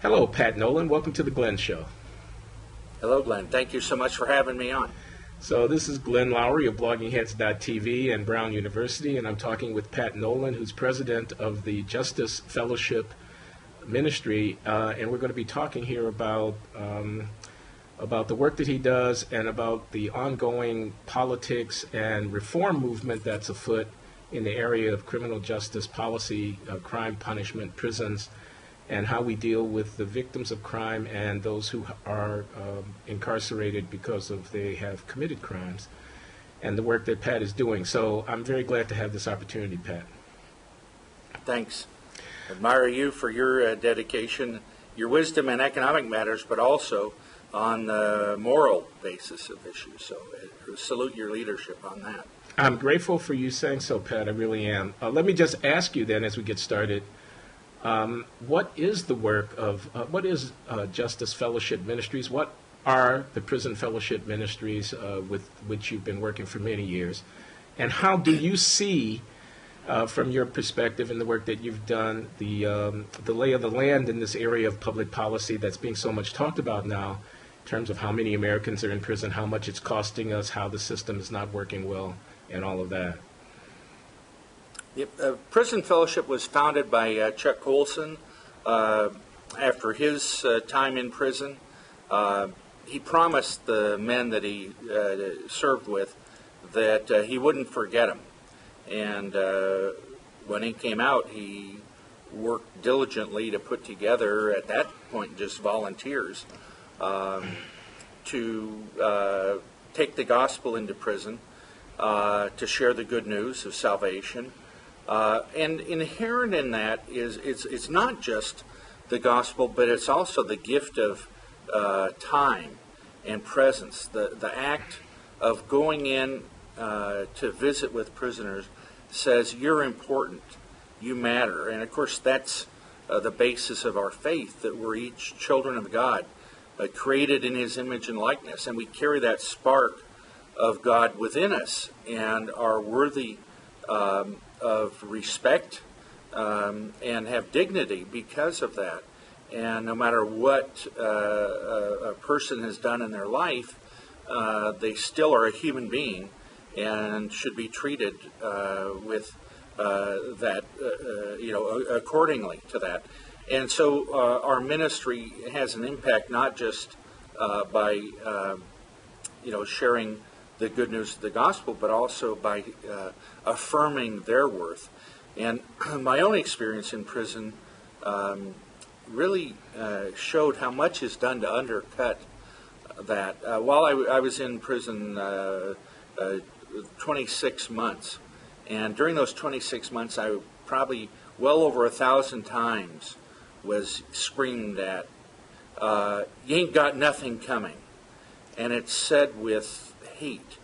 Hello, Pat Nolan. Welcome to the Glenn Show. Hello, Glenn. Thank you so much for having me on. So this is Glenn Loury of bloggingheads.tv and Brown University, and I'm talking with Pat Nolan, who's president of the Justice Fellowship Ministry, and we're going to be talking here about the work that he does and about the ongoing politics and reform movement that's afoot in the area of criminal justice policy, crime punishment, prisons, and how we deal with the victims of crime and those who are incarcerated because they have committed crimes, and the work that Pat is doing. So I'm very glad to have this opportunity, Pat. Thanks. Admire you for your dedication, your wisdom in economic matters, but also on the moral basis of issues. So salute your leadership on that. I'm grateful for you saying so, Pat. I really am. Let me just ask you then, as we get started, what is the work of, what is Justice Fellowship Ministries? What are the Prison Fellowship Ministries with which you've been working for many years? And how do you see, from your perspective and the work that you've done, the lay of the land in this area of public policy that's being so much talked about now, in terms of how many Americans are in prison, how much it's costing us, how the system is not working well, and all of that? Prison Fellowship was founded by Chuck Colson after his time in prison. He promised the men that he served with that he wouldn't forget them. And when he came out, he worked diligently to put together, at that point, just volunteers to take the gospel into prison, to share the good news of salvation. And inherent in that is it's not just the gospel, but it's also the gift of time and presence. The act of going in to visit with prisoners says you're important, you matter. And of course that's the basis of our faith, that we're each children of God, created in His image and likeness, and we carry that spark of God within us and are worthy of respect and have dignity because of that. And no matter what a person has done in their life, they still are a human being and should be treated with that, accordingly to that. And so our ministry has an impact not just by, sharing the good news of the gospel, but also by affirming their worth. And my own experience in prison really showed how much is done to undercut that. While I was in prison 26 months, and during those 26 months, I probably well over 1,000 times was screamed at, "You ain't got nothing coming." And it's said with hate.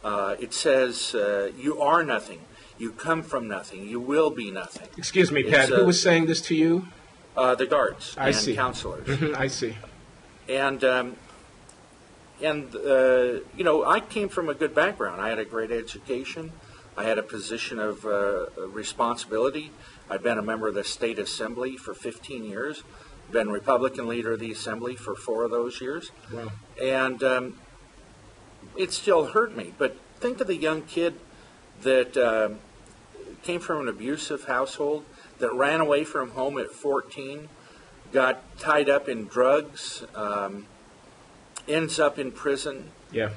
It says, you are nothing. You come from nothing. You will be nothing. Excuse me, Pat. Who was saying this to you? The guards and see. counselors. I see. And I came from a good background. I had a great education. I had a position of responsibility. I've been a member of the State Assembly for 15 years. Been Republican leader of the Assembly for 4 of those years. Wow. And it still hurt me. But think of the young kid that came from an abusive household, that ran away from home at 14, got tied up in drugs, ends up in prison. Yeah.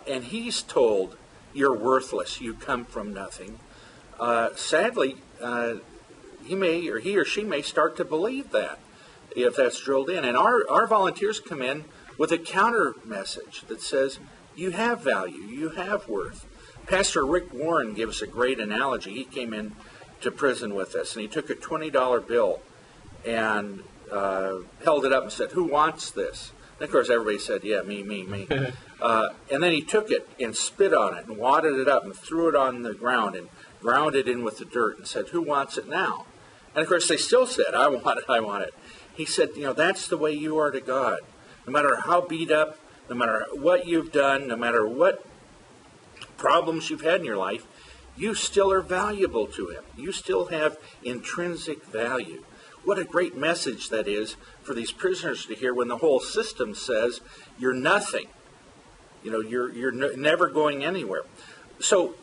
And he's told, "You're worthless. You come from nothing." Sadly, he or she may start to believe that if that's drilled in. And our volunteers come in with a counter message that says, you have value, you have worth. Pastor Rick Warren gives a great analogy. He came in to prison with us, and he took a $20 bill and held it up and said, "Who wants this?" And of course, everybody said, "Yeah, me." And then he took it and spit on it and wadded it up and threw it on the ground and ground it in with the dirt and said, "Who wants it now?" And of course, they still said, "I want it, I want it." He said, that's the way you are to God. No matter how beat up, no matter what you've done, no matter what problems you've had in your life, you still are valuable to Him. You still have intrinsic value. what a great message that is for these prisoners to hear when the whole system says you're nothing. You're never going anywhere. So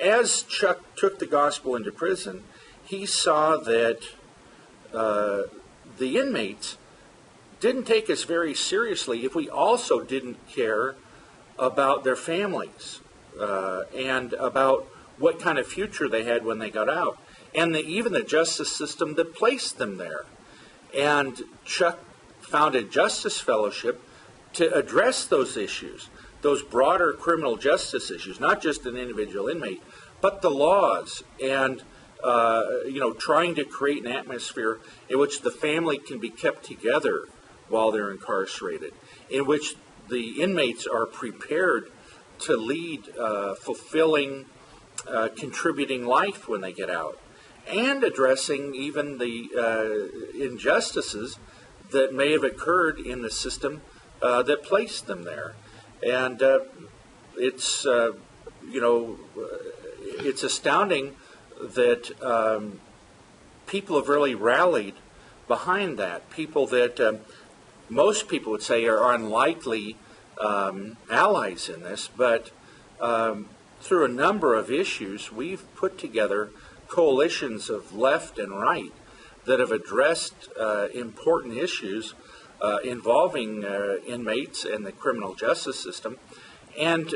as Chuck took the gospel into prison, he saw that the inmates didn't take us very seriously if we also didn't care about their families and about what kind of future they had when they got out, and even the justice system that placed them there. And Chuck founded Justice Fellowship to address those issues, those broader criminal justice issues, not just an individual inmate, but the laws, and trying to create an atmosphere in which the family can be kept together while they're incarcerated, in which the inmates are prepared to lead fulfilling, contributing life when they get out, and addressing even the injustices that may have occurred in the system that placed them there. And it's astounding that people have really rallied behind that. People that most people would say are unlikely allies in this, but through a number of issues, we've put together coalitions of left and right that have addressed important issues involving inmates and the criminal justice system, and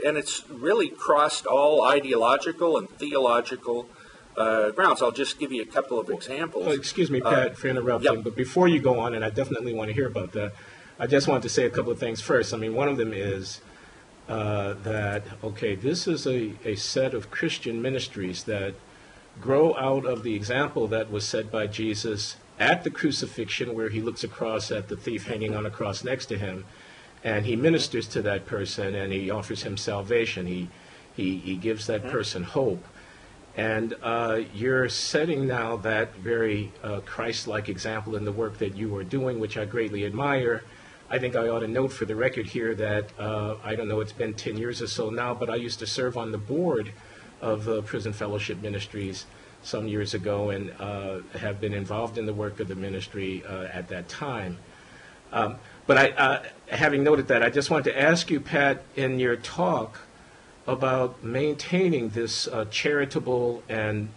it's really crossed all ideological and theological grounds. I'll just give you a couple of examples. Well, excuse me, Pat, for interrupting, but before you go on, and I definitely want to hear about that, I just want to say a couple of things first. I mean, one of them is that, okay, this is a set of Christian ministries that grow out of the example that was set by Jesus at the crucifixion, where he looks across at the thief hanging on a cross next to him, and he ministers to that person, and he offers him salvation. He gives that person hope. And you're setting now that very Christ-like example in the work that you are doing, which I greatly admire. I think I ought to note for the record here that, I don't know, it's been 10 years or so now, but I used to serve on the board of Prison Fellowship Ministries some years ago, and have been involved in the work of the ministry at that time. But having noted that, I just want to ask you, Pat, in your talk about maintaining this charitable and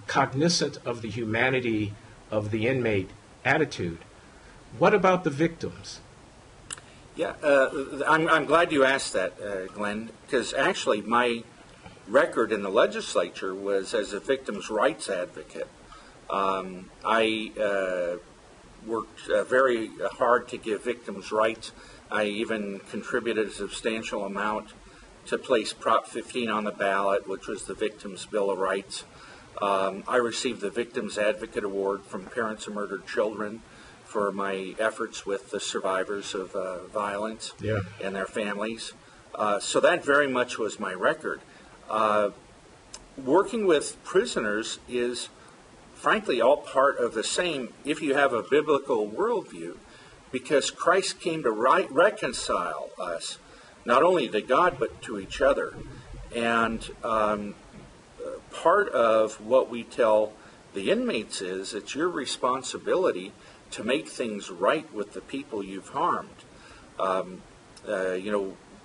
cognizant of the humanity of the inmate attitude, what about the victims? Yeah, I'm glad you asked that, Glenn, because actually my record in the legislature was as a victims' rights advocate. I worked very hard to give victims' rights. I even contributed a substantial amount to place Prop 15 on the ballot, which was the Victims' Bill of Rights. I received the Victims Advocate Award from Parents of Murdered Children for my efforts with the survivors of violence and their families. So that very much was my record. Working with prisoners is, frankly, all part of the same, if you have a biblical worldview, because Christ came to reconcile us, not only to God, but to each other. And part of what we tell the inmates is it's your responsibility to make things right with the people you've harmed.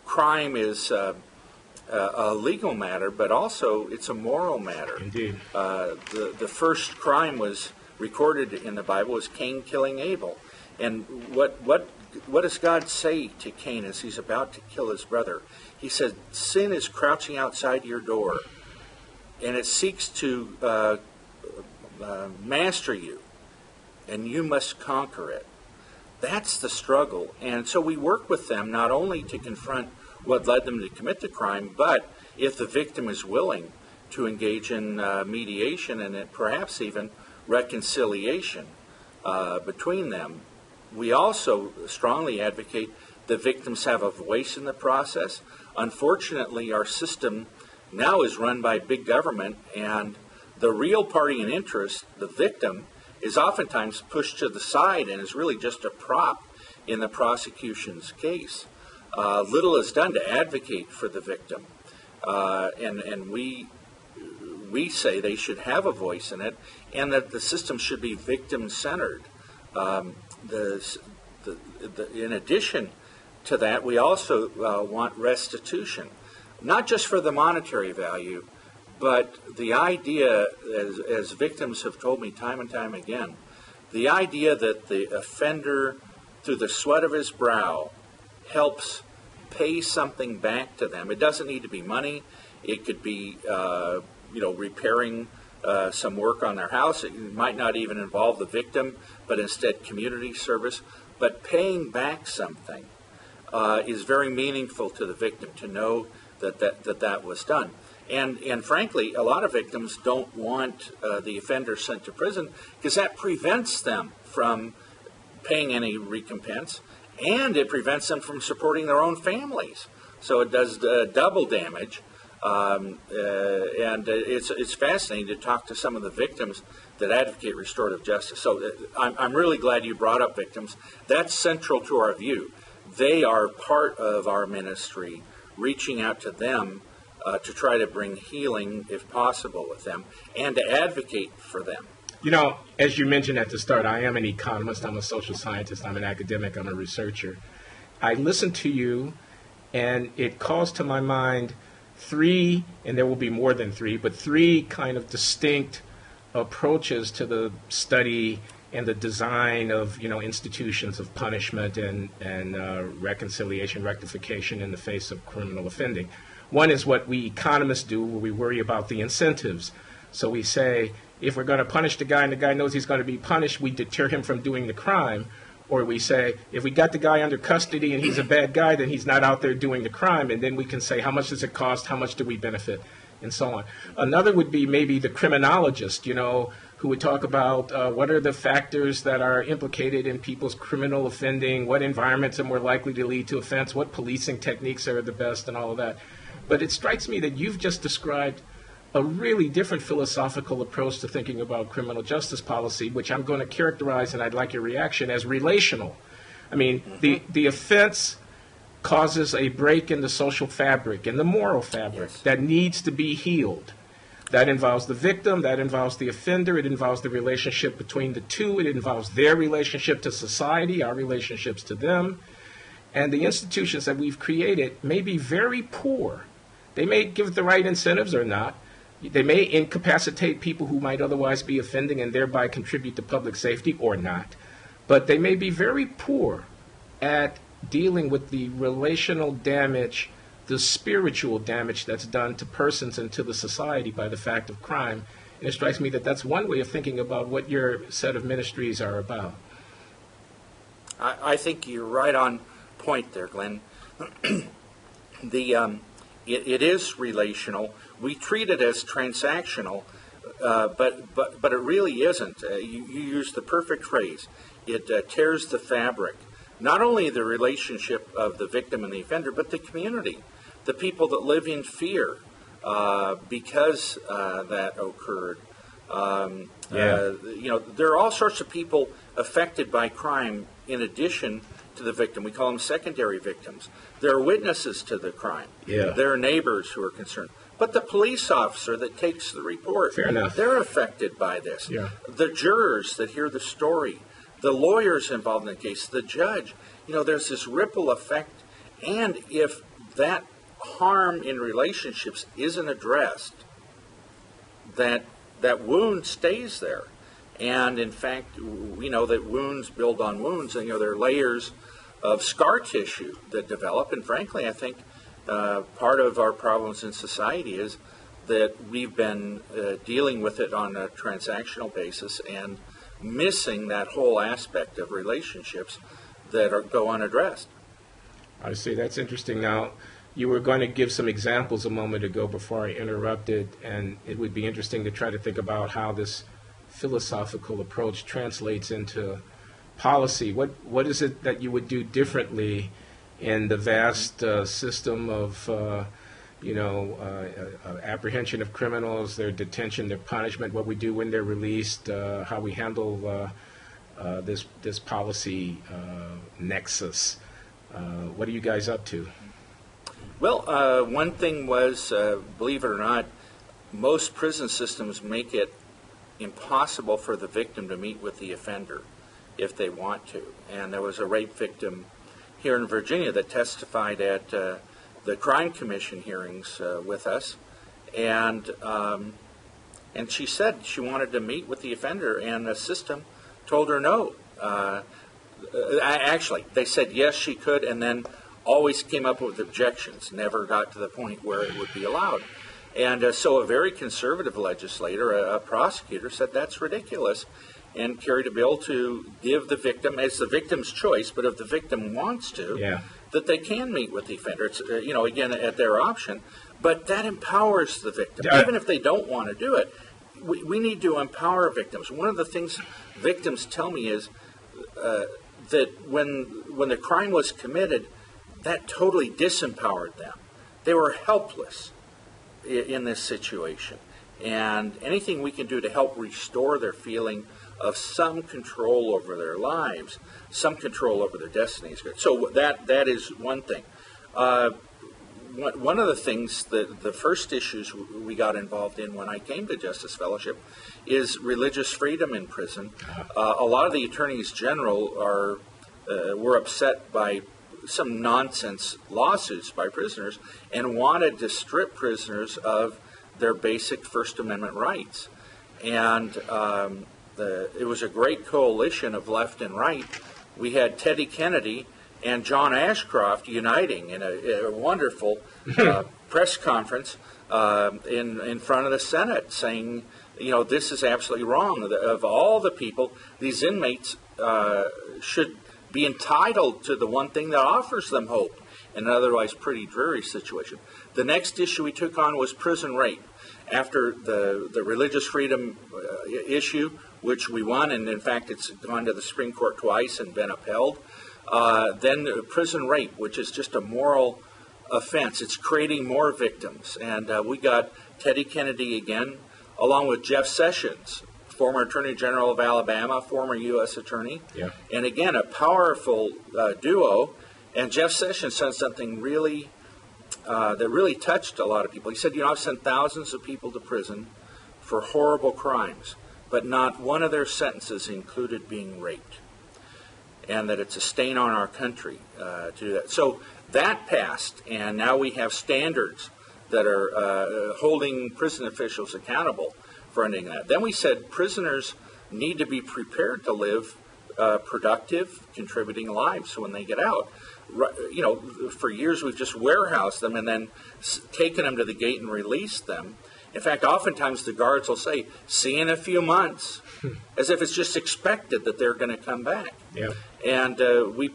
Crime is a legal matter, but also it's a moral matter. Indeed. The first crime was recorded in the Bible was Cain killing Abel. And what does God say to Cain as he's about to kill his brother? He said, sin is crouching outside your door, and it seeks to master you, and you must conquer it. That's the struggle. And so we work with them not only to confront what led them to commit the crime, but if the victim is willing to engage in mediation and perhaps even reconciliation between them. We also strongly advocate that victims have a voice in the process. Unfortunately, our system now is run by big government, and the real party in interest, the victim, is oftentimes pushed to the side and is really just a prop in the prosecution's case. Little is done to advocate for the victim, and we we say they should have a voice in it, and that the system should be victim-centered. In addition to that, we also want restitution, not just for the monetary value, but the idea, as victims have told me time and time again, the idea that the offender, through the sweat of his brow, helps pay something back to them. It doesn't need to be money. It could be, repairing some work on their house. It might not even involve the victim, but instead community service. But paying back something is very meaningful to the victim to know that was done. And frankly, a lot of victims don't want the offender sent to prison because that prevents them from paying any recompense, and it prevents them from supporting their own families. So it does double damage. And it's fascinating to talk to some of the victims that advocate restorative justice. So I'm really glad you brought up victims. That's central to our view. They are part of our ministry, reaching out to them to try to bring healing, if possible, with them, and to advocate for them. You know, as you mentioned at the start, I am an economist, I'm a social scientist, I'm an academic, I'm a researcher. I listen to you, and it calls to my mind three, and there will be more than three, but three kind of distinct approaches to the study and the design of, institutions of punishment and reconciliation, rectification in the face of criminal offending. One is what we economists do, where we worry about the incentives. So we say, if we're going to punish the guy and the guy knows he's going to be punished, we deter him from doing the crime. Or we say, if we got the guy under custody and he's a bad guy, then he's not out there doing the crime. And then we can say, how much does it cost? How much do we benefit? And so on. Another would be maybe the criminologist, who would talk about what are the factors that are implicated in people's criminal offending, what environments are more likely to lead to offense, what policing techniques are the best, and all of that. But it strikes me that you've just described a really different philosophical approach to thinking about criminal justice policy, which I'm going to characterize, and I'd like your reaction, as relational. I mean, the offense causes a break in the social fabric, in the moral fabric, yes, that needs to be healed. That involves the victim, that involves the offender, it involves the relationship between the two, it involves their relationship to society, our relationships to them. And the institutions that we've created may be very poor. They may give the right incentives or not. They may incapacitate people who might otherwise be offending and thereby contribute to public safety or not. But they may be very poor at dealing with the relational damage, the spiritual damage that's done to persons and to the society by the fact of crime. And it strikes me that that's one way of thinking about what your set of ministries are about. I think you're right on point there, Glenn. It is relational. We treat it as transactional, but it really isn't. You use the perfect phrase. It tears the fabric, not only the relationship of the victim and the offender, but the community, the people that live in fear because that occurred. There are all sorts of people affected by crime in addition to the victim. We call them secondary victims. There are witnesses to the crime. Yeah. There are neighbors who are concerned. But the police officer that takes the report, fair enough, they're affected by this. Yeah. The jurors that hear the story, the lawyers involved in the case, the judge. There's this ripple effect. And if that harm in relationships isn't addressed, that wound stays there. And in fact, we know that wounds build on wounds, and there are layers of scar tissue that develop. And frankly, I think part of our problems in society is that we've been dealing with it on a transactional basis and missing that whole aspect of relationships that go unaddressed. I see. That's interesting. Now, you were going to give some examples a moment ago before I interrupted, and it would be interesting to try to think about how this philosophical approach translates into policy. What is it that you would do differently in the vast system of apprehension of criminals, their detention, their punishment, what we do when they're released, how we handle this policy nexus? What are you guys up to? Well, one thing was, believe it or not, most prison systems make it impossible for the victim to meet with the offender if they want to. And there was a rape victim here in Virginia that testified at the Crime Commission hearings with us, and she said she wanted to meet with the offender, and the system told her no. Actually, they said yes, she could, and then always came up with objections, never got to the point where it would be allowed. And so a very conservative legislator, a prosecutor, said that's ridiculous, and carried a bill to give the victim, as the victim's choice, but if the victim wants to, that they can meet with the offender. It's, again, at their option, but that empowers the victim. Even if they don't want to do it, we need to empower victims. One of the things victims tell me is that when the crime was committed, that totally disempowered them. They were helpless in this situation. And anything we can do to help restore their feeling of some control over their lives, some control over their destinies. So that is one thing. One of the things, the first issues we got involved in when I came to Justice Fellowship is religious freedom in prison. A lot of the attorneys general were upset by some nonsense lawsuits by prisoners and wanted to strip prisoners of their basic First Amendment rights. And it was a great coalition of left and right. We had Teddy Kennedy and John Ashcroft uniting in a wonderful press conference in front of the Senate, saying, this is absolutely wrong. Of all the people, these inmates should be entitled to the one thing that offers them hope in an otherwise pretty dreary situation. The next issue we took on was prison rape. After the religious freedom issue, which we won, and in fact it's gone to the Supreme Court twice and been upheld, then prison rape, which is just a moral offense. It's creating more victims. And we got Teddy Kennedy again, along with Jeff Sessions, former Attorney General of Alabama, former U.S. Attorney. Yeah. And again, a powerful duo. And Jeff Sessions said something really that really touched a lot of people. He said, I've sent thousands of people to prison for horrible crimes, but not one of their sentences included being raped. And that it's a stain on our country to do that. So that passed, and now we have standards that are holding prison officials accountable for ending that. Then we said prisoners need to be prepared to live productive, contributing lives when they get out. For years we've just warehoused them and then taken them to the gate and released them. In fact, oftentimes the guards will say, "See you in a few months," as if it's just expected that they're going to come back. Yeah. And we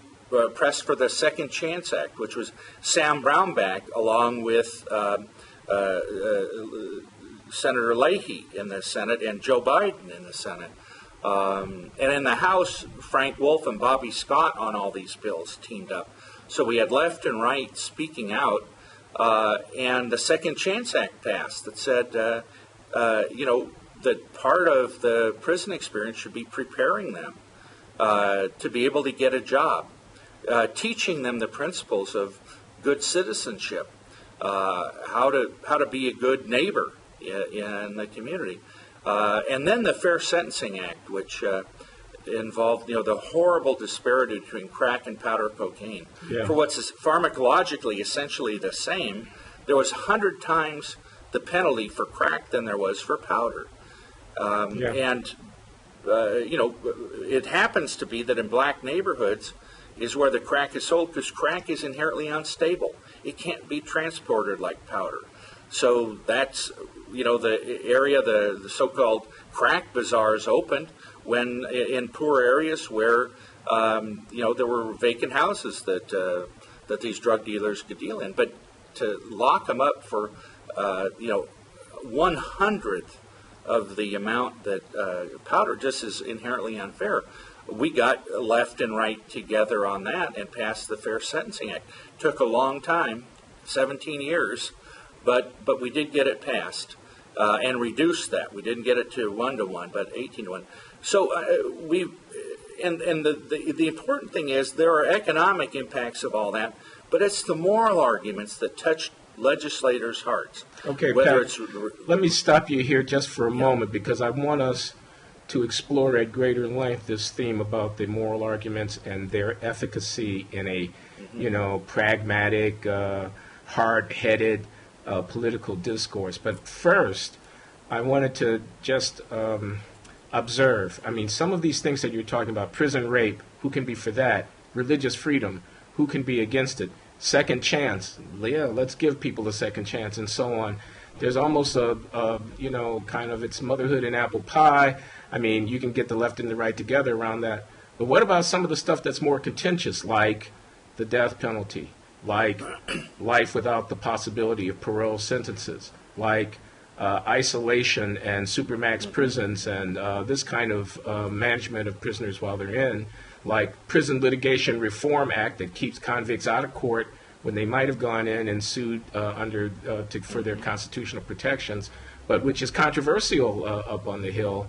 pressed for the Second Chance Act, which was Sam Brownback, along with Senator Leahy in the Senate and Joe Biden in the Senate. And in the House, Frank Wolf and Bobby Scott on all these bills teamed up. So we had left and right speaking out, and the Second Chance Act passed that said, that part of the prison experience should be preparing them to be able to get a job, teaching them the principles of good citizenship, how to be a good neighbor in the community. And then the Fair Sentencing Act, which involved, the horrible disparity between crack and powder cocaine. Yeah. For what's pharmacologically essentially the same, there was 100 times the penalty for crack than there was for powder. And, it happens to be that in black neighborhoods is where the crack is sold, because crack is inherently unstable. It can't be transported like powder. So that's, the area, the so-called crack bazaars opened when in poor areas where, there were vacant houses that these drug dealers could deal in. But to lock them up for, 1/100th of the amount that powder just is inherently unfair. We got left and right together on that and passed the Fair Sentencing Act. Took a long time, 17 years, but we did get it passed and reduced that. We didn't get it to 1-to-1, but 18-to-1. So the important thing is there are economic impacts of all that, but it's the moral arguments that touch legislators' hearts. Okay, Whether Pat, let me stop you here just for a moment, because I want us to explore at greater length this theme about the moral arguments and their efficacy in a, pragmatic, hard-headed political discourse. But first, I wanted to just observe. I mean, some of these things that you're talking about, prison rape, who can be for that? Religious freedom, who can be against it? Second chance, yeah, let's give people a second chance, and so on. There's almost kind of it's motherhood and apple pie. I mean, you can get the left and the right together around that. But what about some of the stuff that's more contentious, like the death penalty, like life without the possibility of parole sentences, like isolation and supermax prisons and this kind of management of prisoners while they're in, like Prison Litigation Reform Act that keeps convicts out of court when they might have gone in and sued for their constitutional protections, but which is controversial up on the Hill.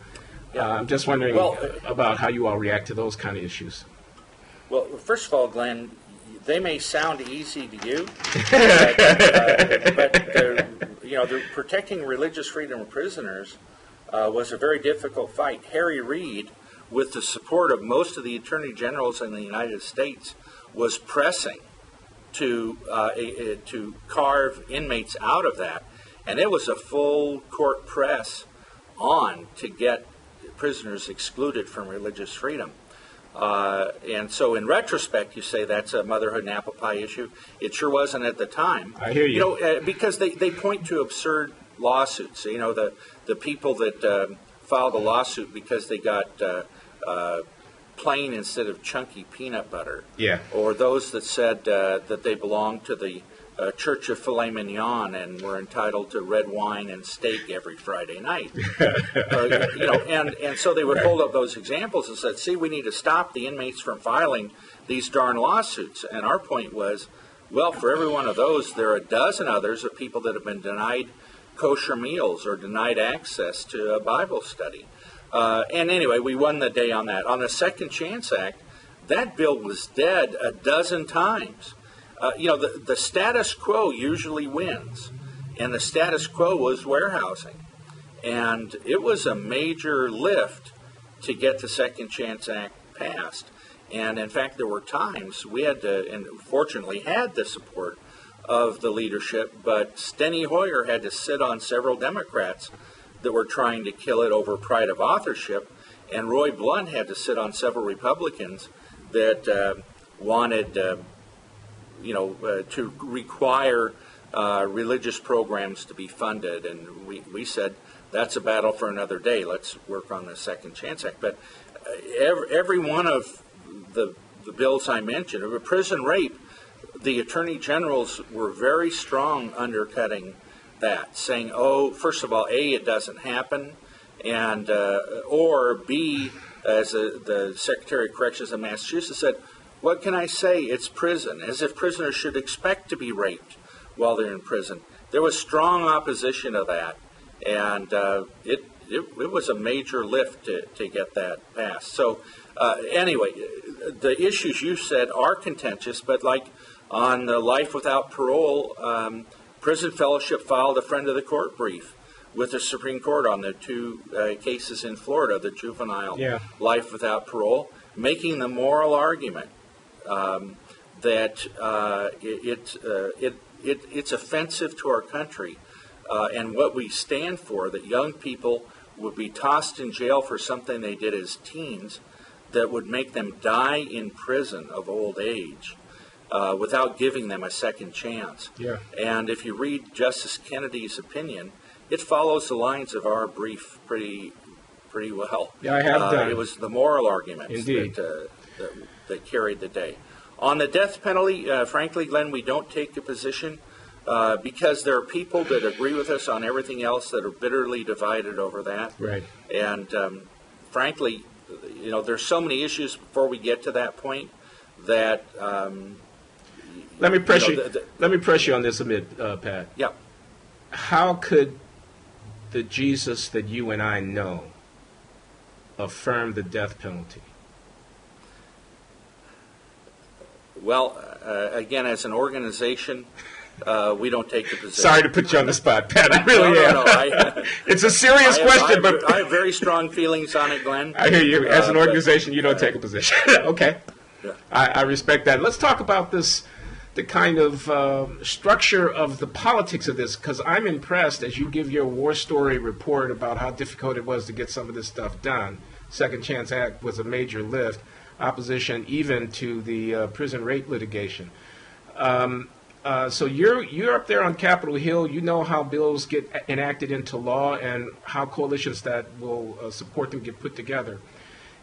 I'm just wondering about how you all react to those kind of issues. Well, first of all, Glenn, they may sound easy to you, but they're protecting religious freedom of prisoners was a very difficult fight. Harry Reid, with the support of most of the attorney generals in the United States, was pressing to carve inmates out of that, and it was a full court press on to get prisoners excluded from religious freedom. And so in retrospect, you say that's a motherhood and apple pie issue. It sure wasn't at the time. I hear you. Because they point to absurd lawsuits. The people that filed a lawsuit because they got plain instead of chunky peanut butter. Yeah. Or those that said that they belonged to the Church of Filet Mignon and were entitled to red wine and steak every Friday night. And so they would hold up those examples and said, see, we need to stop the inmates from filing these darn lawsuits. And our point was, well, for every one of those, there are a dozen others of people that have been denied kosher meals or denied access to a Bible study. And anyway, we won the day on that. On the Second Chance Act, that bill was dead a dozen times. The status quo usually wins, and the status quo was warehousing. And it was a major lift to get the Second Chance Act passed. And in fact, there were times we had to, and fortunately had the support of the leadership, but Steny Hoyer had to sit on several Democrats that were trying to kill it over pride of authorship, and Roy Blunt had to sit on several Republicans that wanted to require religious programs to be funded. And we said, that's a battle for another day. Let's work on the Second Chance Act. But every one of the bills I mentioned, of prison rape, the attorney generals were very strong undercutting that, saying, first of all, A, it doesn't happen, and or B, as the Secretary of Corrections of Massachusetts said, what can I say? It's prison, as if prisoners should expect to be raped while they're in prison. There was strong opposition to that, and it was a major lift to get that passed. So anyway, the issues you said are contentious, but like on the life without parole, Prison Fellowship filed a friend of the court brief with the Supreme Court on the two cases in Florida, the juvenile life without parole, making the moral argument that it's offensive to our country and what we stand for, that young people would be tossed in jail for something they did as teens that would make them die in prison of old age without giving them a second chance. Yeah. And if you read Justice Kennedy's opinion, it follows the lines of our brief pretty well. Yeah, I have done. It was the moral arguments that carried the day. On the death penalty, frankly, Glenn, we don't take a position because there are people that agree with us on everything else that are bitterly divided over that. Right. And frankly, there's so many issues before we get to that point that. Let me press you. Let me press you on this a bit, Pat. Yeah. How could the Jesus that you and I know affirm the death penalty? Well, again, as an organization, we don't take the position. Sorry to put you on the spot, Pat. I really am. No. It's a serious question, but I have very strong feelings on it, Glenn. I hear you. As an organization, you don't take a position. Okay. Yeah. I respect that. Let's talk about this, the kind of structure of the politics of this, because I'm impressed as you give your war story report about how difficult it was to get some of this stuff done. Second Chance Act was a major lift, opposition even to the prison rape litigation. So you're up there on Capitol Hill. You know how bills get enacted into law and how coalitions that will support them get put together.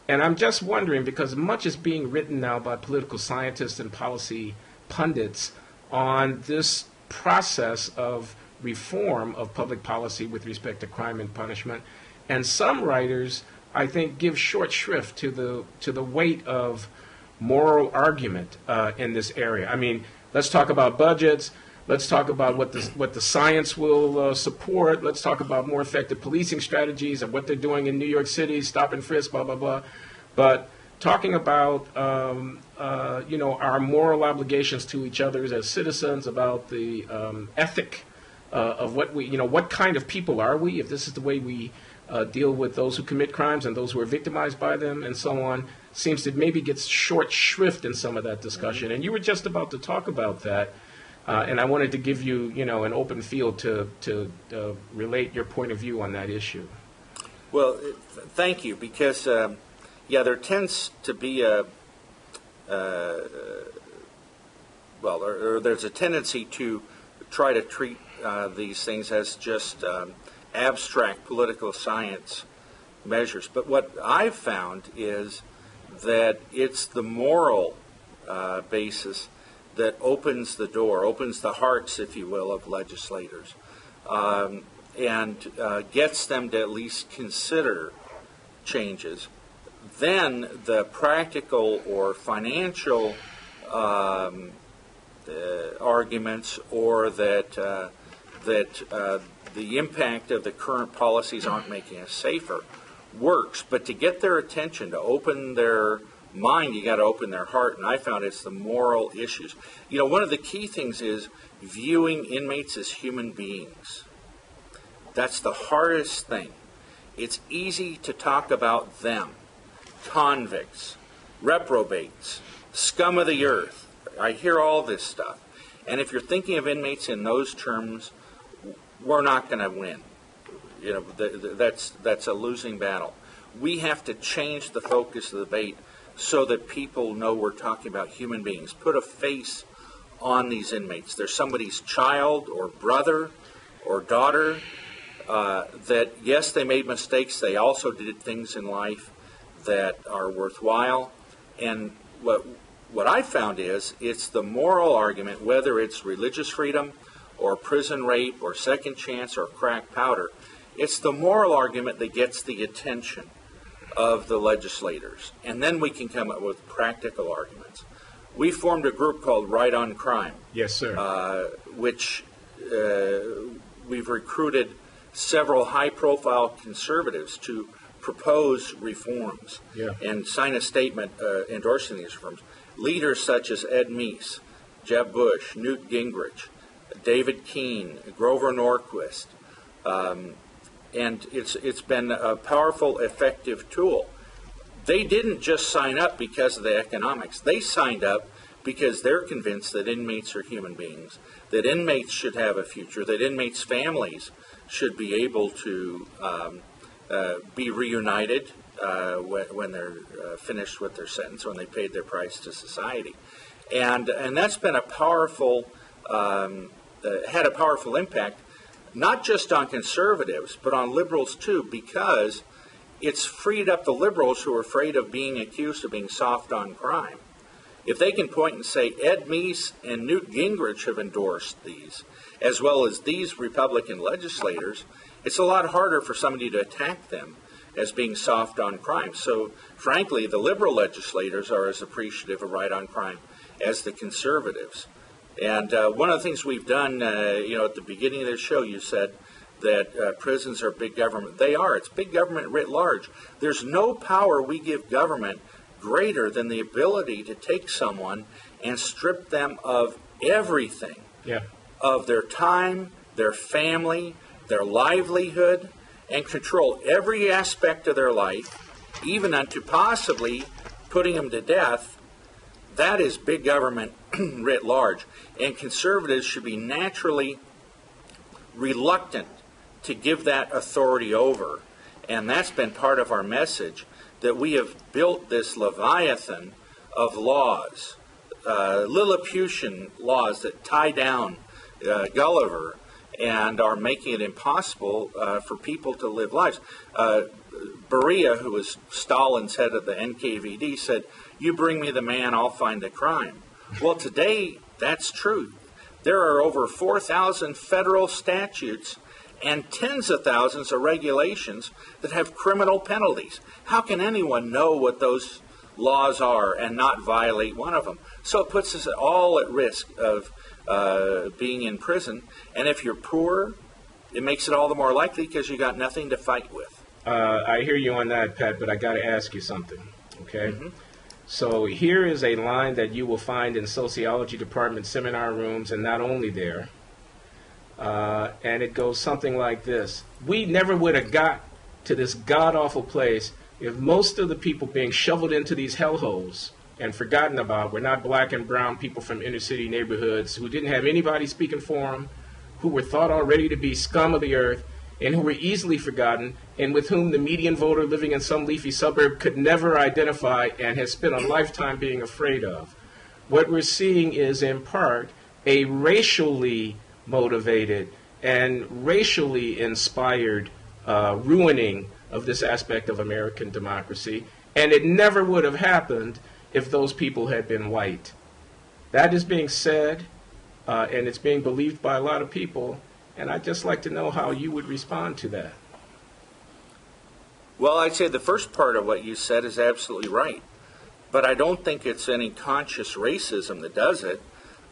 And I'm just wondering, because much is being written now by political scientists and policy pundits on this process of reform of public policy with respect to crime and punishment, and some writers, I think, give short shrift to the weight of moral argument in this area. I mean, let's talk about budgets. Let's talk about what the science will support. Let's talk about more effective policing strategies and what they're doing in New York City, stop and frisk, blah, blah, blah. But talking about, our moral obligations to each other as citizens, about the ethic of what kind of people are we, if this is the way we deal with those who commit crimes and those who are victimized by them and so on, seems to maybe get short shrift in some of that discussion. And you were just about to talk about that. And I wanted to give you, an open field to relate your point of view on that issue. Well, thank you, because, there tends to be there's a tendency to try to treat these things as just abstract political science measures. But what I've found is that it's the moral basis that opens the door, opens the hearts, if you will, of legislators, and gets them to at least consider changes. Then the practical or financial arguments, or that the impact of the current policies aren't making us safer, works. But to get their attention, to open their mind, you got to open their heart, and I found it's the moral issues. One of the key things is viewing inmates as human beings. That's the hardest thing. It's easy to talk about them, convicts, reprobates, scum of the earth. I hear all this stuff. And if you're thinking of inmates in those terms, we're not going to win. That's a losing battle. We have to change the focus of the debate so that people know we're talking about human beings. Put a face on these inmates. They're somebody's child or brother or daughter, that, yes, they made mistakes. They also did things in life that are worthwhile. And what I found is it's the moral argument, whether it's religious freedom or prison rape or second chance or crack powder, it's the moral argument that gets the attention of the legislators. And then we can come up with practical arguments. We formed a group called Right on Crime. Yes, sir. Which we've recruited several high-profile conservatives to propose reforms and sign a statement endorsing these reforms. Leaders such as Ed Meese, Jeb Bush, Newt Gingrich, David Keene, Grover Norquist, and it's been a powerful, effective tool. They didn't just sign up because of the economics. They signed up because they're convinced that inmates are human beings, that inmates should have a future, that inmates' families should be able to be reunited when they're finished with their sentence, when they paid their price to society. And that's been a powerful, had a powerful impact, not just on conservatives, but on liberals too, because it's freed up the liberals who are afraid of being accused of being soft on crime. If they can point and say, Ed Meese and Newt Gingrich have endorsed these, as well as these Republican legislators, it's a lot harder for somebody to attack them as being soft on crime. So, frankly, the liberal legislators are as appreciative of Right on Crime as the conservatives. And one of the things we've done, at the beginning of this show, you said that prisons are big government. They are. It's big government writ large. There's no power we give government greater than the ability to take someone and strip them of everything. Yeah. of their time, their family, their livelihood, and control every aspect of their life, even unto possibly putting them to death, that is big government writ large. And conservatives should be naturally reluctant to give that authority over. And that's been part of our message, that we have built this leviathan of laws, Lilliputian laws that tie down Gulliver and are making it impossible for people to live lives. Beria, who was Stalin's head of the NKVD, said, "You bring me the man, I'll find the crime." Well, today, that's true. There are over 4,000 federal statutes and tens of thousands of regulations that have criminal penalties. How can anyone know what those laws are and not violate one of them? So it puts us all at risk of being in prison. And if you're poor, it makes it all the more likely because you got nothing to fight with. I hear you on that, Pat, but I got to ask you something, okay? Mm-hmm. So here is a line that you will find in sociology department seminar rooms, and not only there. And it goes something like this. We never would have got to this god-awful place if most of the people being shoveled into these hellholes and forgotten about were not black and brown people from inner city neighborhoods who didn't have anybody speaking for them, who were thought already to be scum of the earth, and who were easily forgotten, and with whom the median voter living in some leafy suburb could never identify and has spent a lifetime being afraid of. What we're seeing is, in part, a racially motivated and racially inspired ruining of this aspect of American democracy, and it never would have happened if those people had been white. That is being said, and it's being believed by a lot of people, and I'd just like to know how you would respond to that. Well, I'd say the first part of what you said is absolutely right, but I don't think it's any conscious racism that does it.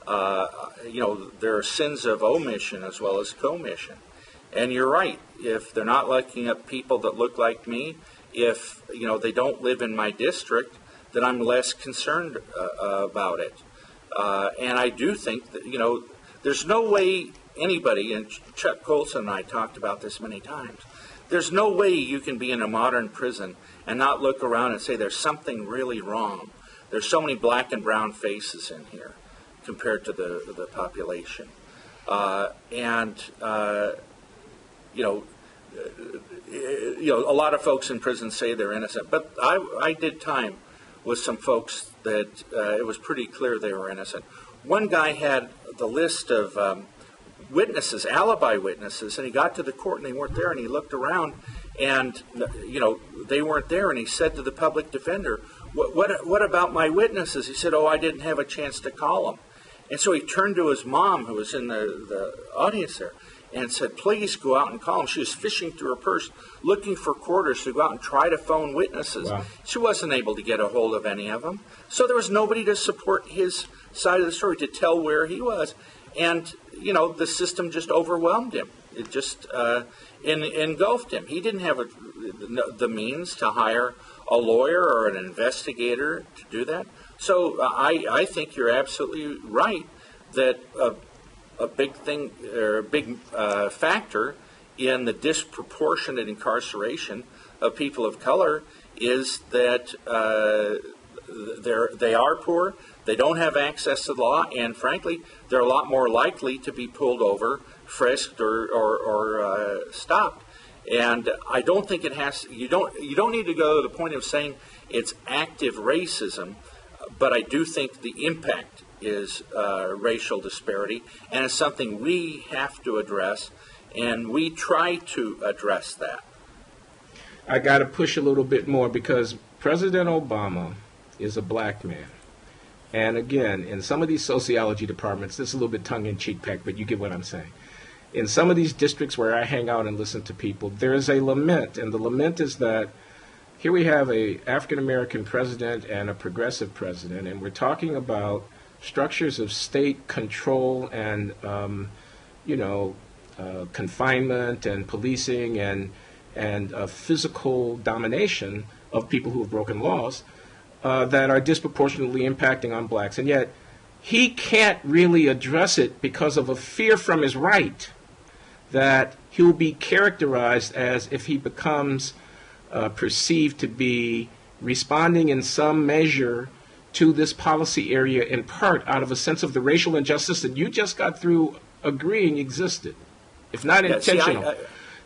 There are sins of omission as well as commission. And you're right. If they're not looking at people that look like me, if, they don't live in my district, then I'm less concerned about it. And I do think that, there's no way anybody, and Chuck Colson and I talked about this many times, there's no way you can be in a modern prison and not look around and say there's something really wrong. There's so many black and brown faces in here compared to the population. A lot of folks in prison say they're innocent, but I did time with some folks that it was pretty clear they were innocent. One guy had the list of witnesses, alibi witnesses, and he got to the court and they weren't there, and he looked around and, they weren't there, and he said to the public defender, what about my witnesses? He said, "Oh, I didn't have a chance to call them." And so he turned to his mom, who was in the audience there, and said, "Please go out and call them." She was fishing through her purse, looking for quarters to go out and try to phone witnesses. Wow. She wasn't able to get a hold of any of them. So there was nobody to support his side of the story, to tell where he was. And, the system just overwhelmed him. It just engulfed him. He didn't have the means to hire a lawyer or an investigator to do that. So I think you're absolutely right that a big thing, or a big factor in the disproportionate incarceration of people of color is that they are poor, they don't have access to the law, and frankly, they're a lot more likely to be pulled over, frisked, or stopped. And I don't think it has. You don't need to go to the point of saying it's active racism, but I do think the impact is racial disparity, and it's something we have to address, and we try to address that. I got to push a little bit more because President Obama is a black man. And again, in some of these sociology departments, this is a little bit tongue-in-cheek, Peck, but you get what I'm saying. In some of these districts where I hang out and listen to people, there is a lament, and the lament is that here we have a African-American president and a progressive president, and we're talking about structures of state control and, confinement and policing and physical domination of people who have broken laws that are disproportionately impacting on blacks. And yet, he can't really address it because of a fear from his right that he'll be characterized as, if he becomes perceived to be responding in some measure to this policy area, in part out of a sense of the racial injustice that you just got through agreeing existed, if not intentional.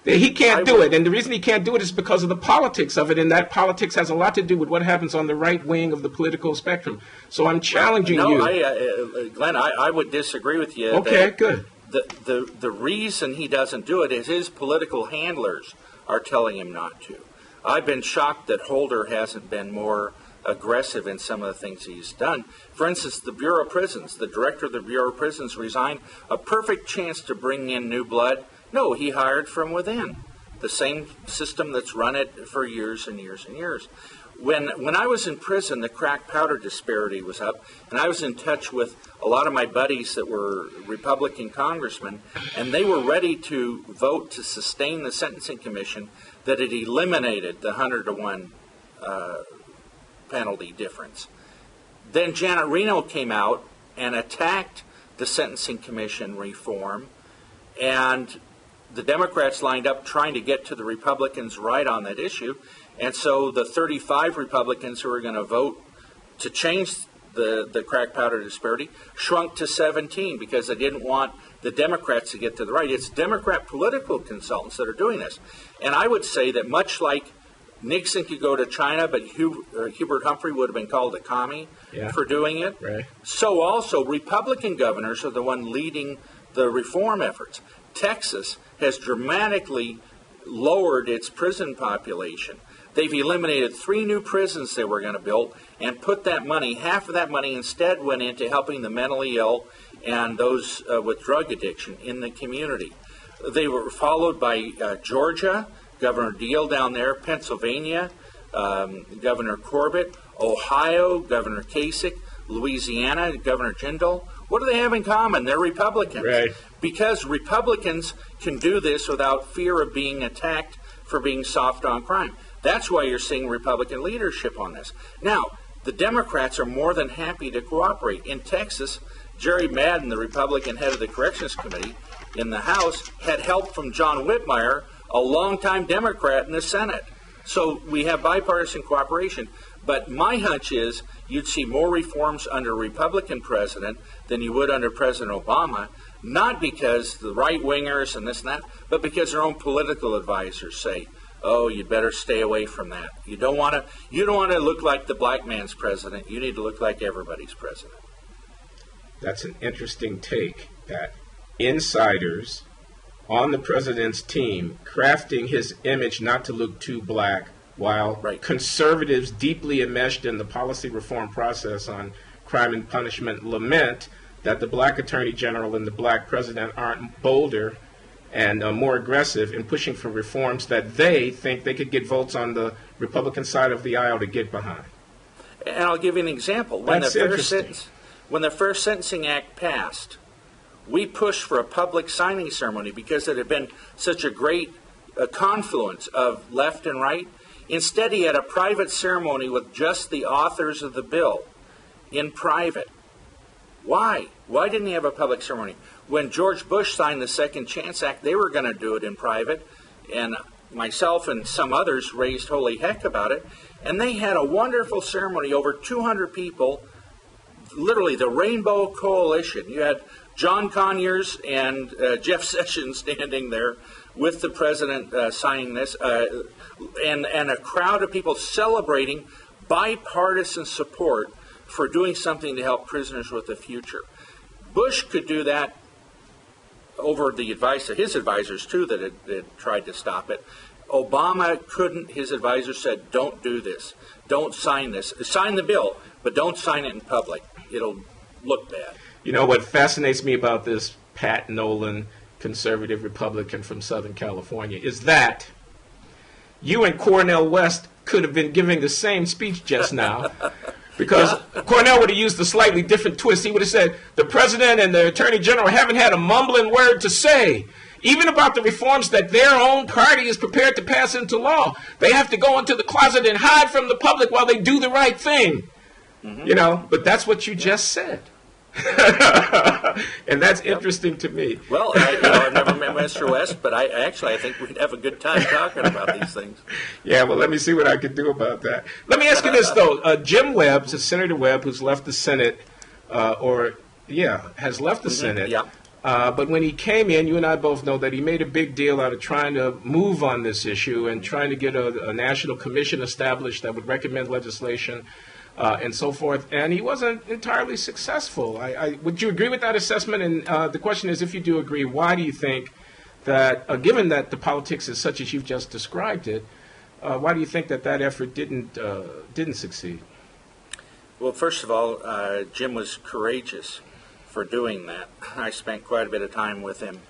He can't do it, and the reason he can't do it is because of the politics of it, and that politics has a lot to do with what happens on the right wing of the political spectrum. So I'm challenging you. Glenn, I would disagree with you. Okay, good. The reason he doesn't do it is his political handlers are telling him not to. I've been shocked that Holder hasn't been more aggressive in some of the things he's done. For instance, the Bureau of Prisons, the director of the Bureau of Prisons resigned. A perfect chance to bring in new blood. No, he hired from within, the same system that's run it for years and years and years. When I was in prison, the crack powder disparity was up, and I was in touch with a lot of my buddies that were Republican congressmen, and they were ready to vote to sustain the Sentencing Commission that had eliminated the 100-to-1 penalty difference. Then Janet Reno came out and attacked the Sentencing Commission reform, and the Democrats lined up trying to get to the Republicans right on that issue. And so the 35 Republicans who were going to vote to change the crack powder disparity shrunk to 17 because they didn't want the Democrats to get to the right. It's Democrat political consultants that are doing this. And I would say that much like Nixon could go to China, but Hubert Humphrey would have been called a commie for doing it. Right. So also Republican governors are the one leading the reform efforts. Texas has dramatically lowered its prison population. They've eliminated 3 new prisons they were going to build and put that money, half of that money instead went into helping the mentally ill and those with drug addiction in the community. They were followed by Georgia, Governor Deal down there, Pennsylvania, Governor Corbett, Ohio, Governor Kasich, Louisiana, Governor Jindal. What do they have in common? They're Republicans. Right. Because Republicans can do this without fear of being attacked for being soft on crime. That's why you're seeing Republican leadership on this. Now, the Democrats are more than happy to cooperate. In Texas, Jerry Madden, the Republican head of the Corrections Committee in the House, had help from John Whitmire, a longtime Democrat in the Senate. So we have bipartisan cooperation. But my hunch is you'd see more reforms under a Republican president than you would under President Obama, not because the right-wingers and this and that, but because their own political advisors say, oh, you better stay away from that. You don't want to look like the black man's president. You need to look like everybody's president. That's an interesting take, that insiders on the president's team crafting his image not to look too black, while conservatives deeply enmeshed in the policy reform process on crime and punishment lament that the black attorney general and the black president aren't bolder and more aggressive in pushing for reforms that they think they could get votes on the Republican side of the aisle to get behind. And I'll give you an example. When the First Sentencing Act passed, we pushed for a public signing ceremony because it had been such a great confluence of left and right. Instead, he had a private ceremony with just the authors of the bill in private. Why? Why didn't he have a public ceremony? When George Bush signed the Second Chance Act, they were going to do it in private, and myself and some others raised holy heck about it, and they had a wonderful ceremony, over 200 people, literally the Rainbow Coalition. You had John Conyers and Jeff Sessions standing there with the president signing this, and a crowd of people celebrating bipartisan support for doing something to help prisoners with the future. Bush could do that over the advice of his advisors, too, that had tried to stop it. Obama couldn't. His advisors said, don't do this. Don't sign this. Sign the bill, but don't sign it in public. It'll look bad. You know what fascinates me about this Pat Nolan, conservative Republican from Southern California, is that you and Cornel West could have been giving the same speech just now. Because Cornell would have used a slightly different twist. He would have said, the president and the attorney general haven't had a mumbling word to say, even about the reforms that their own party is prepared to pass into law. They have to go into the closet and hide from the public while they do the right thing. Mm-hmm. You know, but that's what you just said. And that's interesting to me. Well, I've never met Mr. West, but I think we'd have a good time talking about these things. Yeah, well, let me see what I can do about that. Let me ask you this, though. Jim Webb, Senator Webb, who's left the Senate, has left the Senate. Yeah. But when he came in, you and I both know that he made a big deal out of trying to move on this issue and trying to get a national commission established that would recommend legislation and so forth. And he wasn't entirely successful. Would you agree with that assessment? And the question is, if you do agree, why do you think that, given that the politics is such as you've just described it, why do you think that effort didn't succeed? Well, first of all, Jim was courageous for doing that. I spent quite a bit of time with him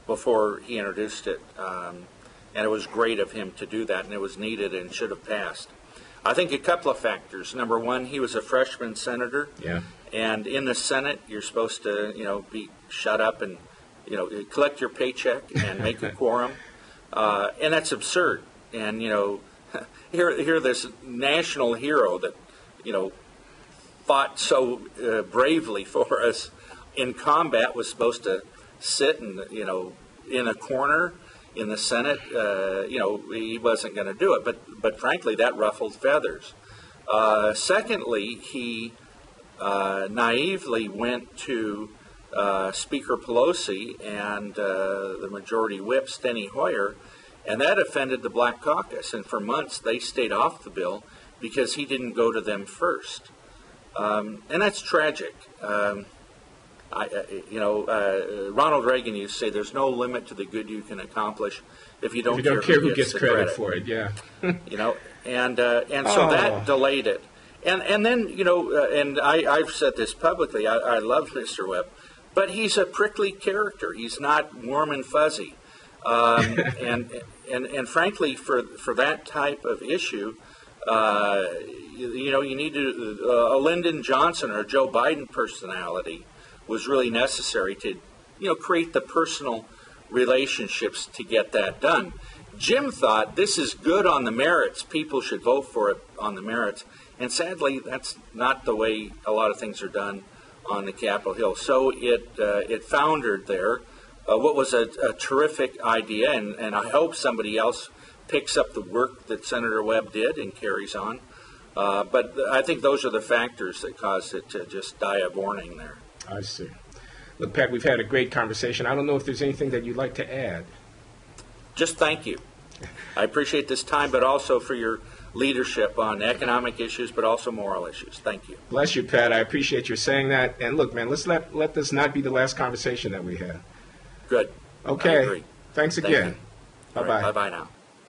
before he introduced it, and it was great of him to do that, and it was needed and should have passed. I think a couple of factors. Number one, he was a freshman senator, and in the Senate, you're supposed to, be shut up and, collect your paycheck and make a quorum, and that's absurd. And here this national hero that, fought so bravely for us in combat was supposed to sit and, in a corner in the Senate. He wasn't going to do it. But frankly, that ruffled feathers. Secondly, he naively went to Speaker Pelosi and the Majority Whip, Steny Hoyer, and that offended the Black Caucus. And for months, they stayed off the bill because he didn't go to them first. And that's tragic. Ronald Reagan used to say, "There's no limit to the good you can accomplish if you don't care who gets credit for it." Yeah. And so that delayed it. And then and I've said this publicly. I love Mr. Webb, but he's a prickly character. He's not warm and fuzzy. And frankly, for that type of issue. You need a Lyndon Johnson or Joe Biden personality was really necessary to, create the personal relationships to get that done. Jim thought this is good on the merits. People should vote for it on the merits. And sadly, that's not the way a lot of things are done on the Capitol Hill. So it foundered there. What was a terrific idea, and I hope somebody else picks up the work that Senator Webb did and carries on. But I think those are the factors that caused it to just die of warning there. I see. Look, Pat, we've had a great conversation. I don't know if there's anything that you'd like to add. Just thank you. I appreciate this time, but also for your leadership on economic issues, but also moral issues. Thank you. Bless you, Pat. I appreciate your saying that. And look, man, let's let this not be the last conversation that we have. Good. Okay. I agree. Thanks again. Bye-bye. Bye-bye now.